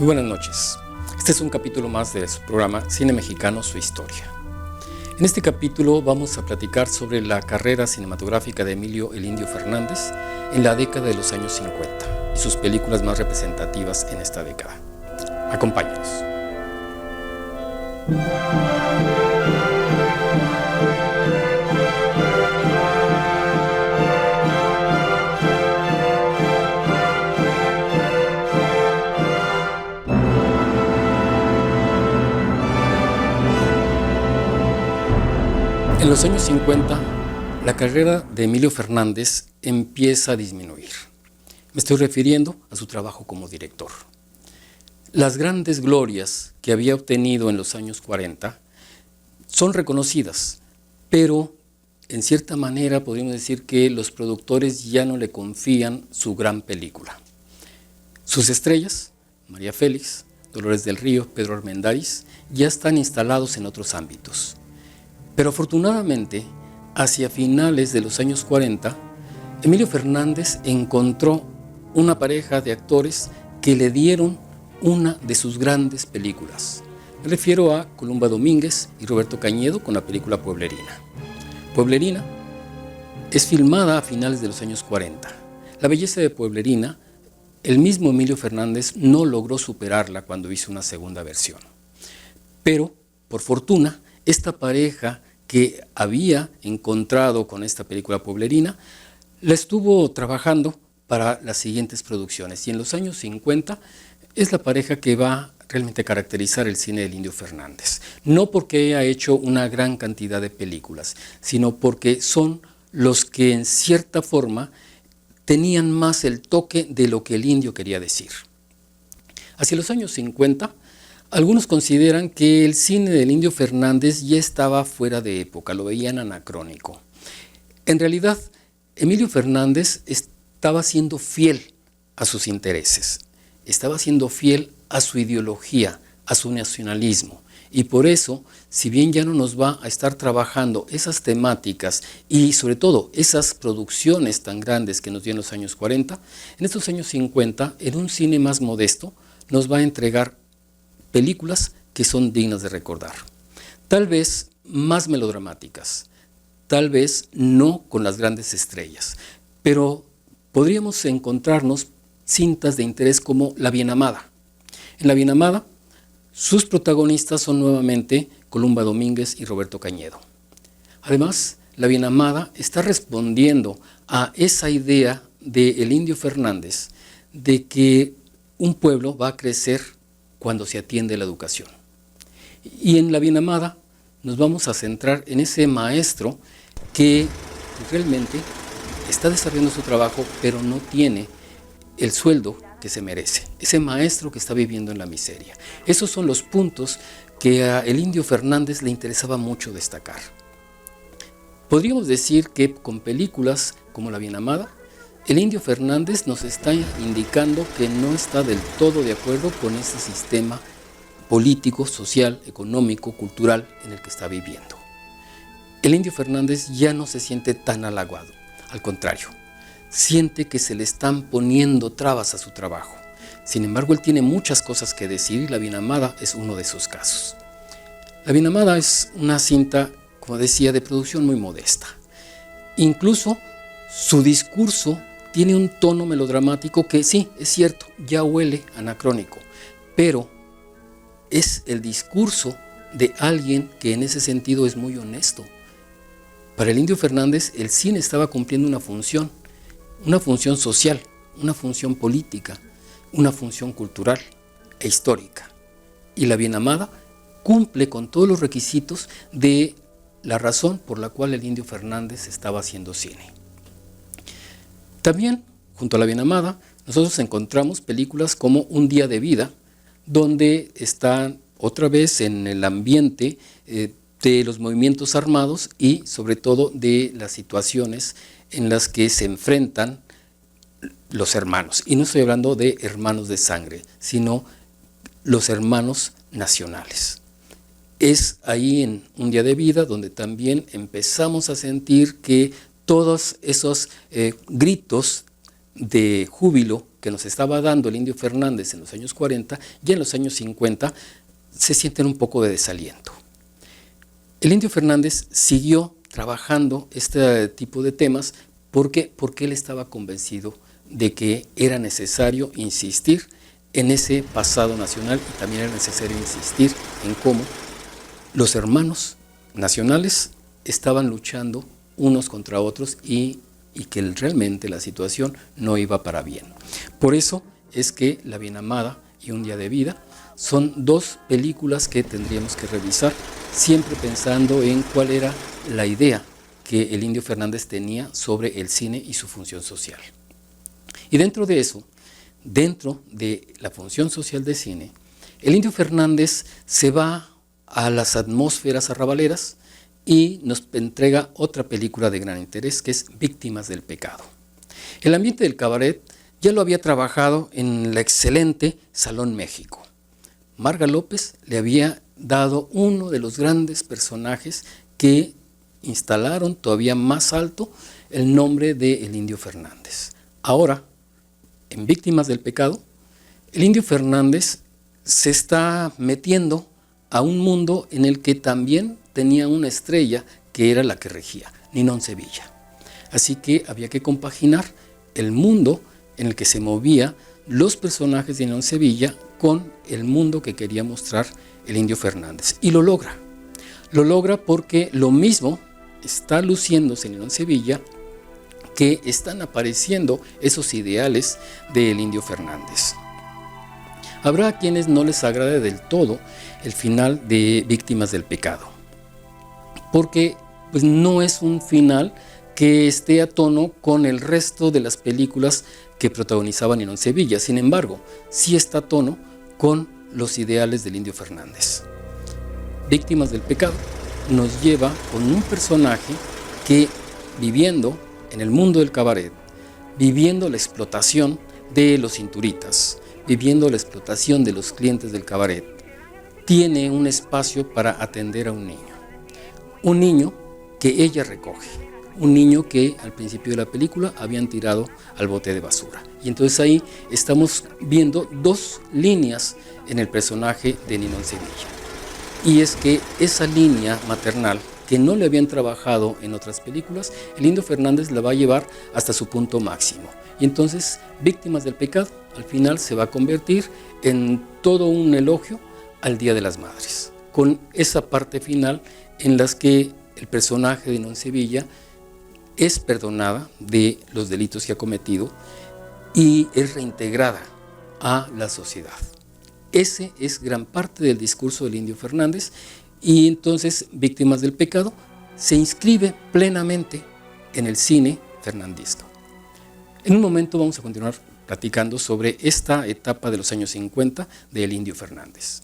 Muy buenas noches. Este es un capítulo más de su programa Cine Mexicano, su historia. En este capítulo vamos a platicar sobre la carrera cinematográfica de Emilio "El Indio" Fernández en la década de los años 50 y sus películas más representativas en esta década. Acompáñenos. En los años 50, la carrera de Emilio Fernández empieza a disminuir. Me estoy refiriendo a su trabajo como director. Las grandes glorias que había obtenido en los años 40 son reconocidas, pero en cierta manera podríamos decir que los productores ya no le confían su gran película. Sus estrellas, María Félix, Dolores del Río, Pedro Armendáriz, ya están instalados en otros ámbitos. Pero afortunadamente, hacia finales de los años 40, Emilio Fernández encontró una pareja de actores que le dieron una de sus grandes películas. Me refiero a Columba Domínguez y Roberto Cañedo con la película Pueblerina. Pueblerina es filmada a finales de los años 40. La belleza de Pueblerina, el mismo Emilio Fernández no logró superarla cuando hizo una segunda versión. Pero, por fortuna, esta pareja que había encontrado con esta película Pueblerina, la estuvo trabajando para las siguientes producciones. Y en los años 50 es la pareja que va realmente a caracterizar el cine del Indio Fernández. No porque haya hecho una gran cantidad de películas, sino porque son los que en cierta forma tenían más el toque de lo que el Indio quería decir. Hacia los años 50, algunos consideran que el cine del Indio Fernández ya estaba fuera de época, lo veían anacrónico. En realidad, Emilio Fernández estaba siendo fiel a sus intereses, estaba siendo fiel a su ideología, a su nacionalismo. Y por eso, si bien ya no nos va a estar trabajando esas temáticas y sobre todo esas producciones tan grandes que nos dio en los años 40, en estos años 50, en un cine más modesto, nos va a entregar películas que son dignas de recordar. Tal vez más melodramáticas, tal vez no con las grandes estrellas, pero podríamos encontrarnos cintas de interés como La Bien Amada. En La Bien Amada, sus protagonistas son nuevamente Columba Domínguez y Roberto Cañedo. Además, La Bien Amada está respondiendo a esa idea de El Indio Fernández de que un pueblo va a crecer cuando se atiende la educación. Y en La Bien Amada nos vamos a centrar en ese maestro que realmente está desarrollando su trabajo, pero no tiene el sueldo que se merece. Ese maestro que está viviendo en la miseria. Esos son los puntos que a el Indio Fernández le interesaba mucho destacar. Podríamos decir que con películas como La Bien Amada, el Indio Fernández nos está indicando que no está del todo de acuerdo con ese sistema político, social, económico, cultural en el que está viviendo. El Indio Fernández ya no se siente tan halagado, al contrario, siente que se le están poniendo trabas a su trabajo. Sin embargo, él tiene muchas cosas que decir y La Bien Amada es uno de esos casos. La Bien Amada es una cinta, como decía, de producción muy modesta. Incluso su discurso tiene un tono melodramático que sí, es cierto, ya huele anacrónico, pero es el discurso de alguien que en ese sentido es muy honesto. Para el Indio Fernández, el cine estaba cumpliendo una función social, una función política, una función cultural e histórica. Y La Bien Amada cumple con todos los requisitos de la razón por la cual el Indio Fernández estaba haciendo cine. También, junto a La Bien Amada, nosotros encontramos películas como Un Día de Vida, donde están otra vez en el ambiente de los movimientos armados y sobre todo de las situaciones en las que se enfrentan los hermanos. Y no estoy hablando de hermanos de sangre, sino los hermanos nacionales. Es ahí en Un Día de Vida donde también empezamos a sentir que todos esos gritos de júbilo que nos estaba dando el Indio Fernández en los años 40, ya en los años 50 se sienten un poco de desaliento. El Indio Fernández siguió trabajando este tipo de temas porque él estaba convencido de que era necesario insistir en ese pasado nacional y también era necesario insistir en cómo los hermanos nacionales estaban luchando unos contra otros y que realmente la situación no iba para bien. Por eso es que La Bien Amada y Un Día de Vida son dos películas que tendríamos que revisar, siempre pensando en cuál era la idea que el Indio Fernández tenía sobre el cine y su función social. Y dentro de eso, dentro de la función social de cine, el Indio Fernández se va a las atmósferas arrabaleras y nos entrega otra película de gran interés, que es Víctimas del Pecado. El ambiente del cabaret ya lo había trabajado en la excelente Salón México. Marga López le había dado uno de los grandes personajes que instalaron todavía más alto el nombre de el Indio Fernández. Ahora, en Víctimas del Pecado, el Indio Fernández se está metiendo a un mundo en el que también tenía una estrella que era la que regía, Ninón Sevilla. Así que había que compaginar el mundo en el que se movía los personajes de Ninón Sevilla con el mundo que quería mostrar el Indio Fernández. Y lo logra. Lo logra porque lo mismo está luciéndose en Ninón Sevilla, que están apareciendo esos ideales del Indio Fernández. Habrá a quienes no les agrade del todo el final de Víctimas del Pecado, porque pues, no es un final que esté a tono con el resto de las películas que protagonizaban Ninón Sevilla. Sin embargo, sí está a tono con los ideales del Indio Fernández. Víctimas del Pecado nos lleva con un personaje que, viviendo en el mundo del cabaret, viviendo la explotación de los cinturitas, viviendo la explotación de los clientes del cabaret, tiene un espacio para atender a un niño que ella recoge, un niño que al principio de la película habían tirado al bote de basura. Y entonces ahí estamos viendo dos líneas en el personaje de Ninón Sevilla. Y es que esa línea maternal que no le habían trabajado en otras películas, el Indio Fernández la va a llevar hasta su punto máximo. Y entonces, Víctimas del Pecado, al final se va a convertir en todo un elogio al Día de las Madres, con esa parte final en las que el personaje de Ninón Sevilla es perdonada de los delitos que ha cometido y es reintegrada a la sociedad. Ese es gran parte del discurso del Indio Fernández. Y entonces Víctimas del Pecado se inscribe plenamente en el cine fernandista. En un momento vamos a continuar platicando sobre esta etapa de los años 50 del Indio Fernández.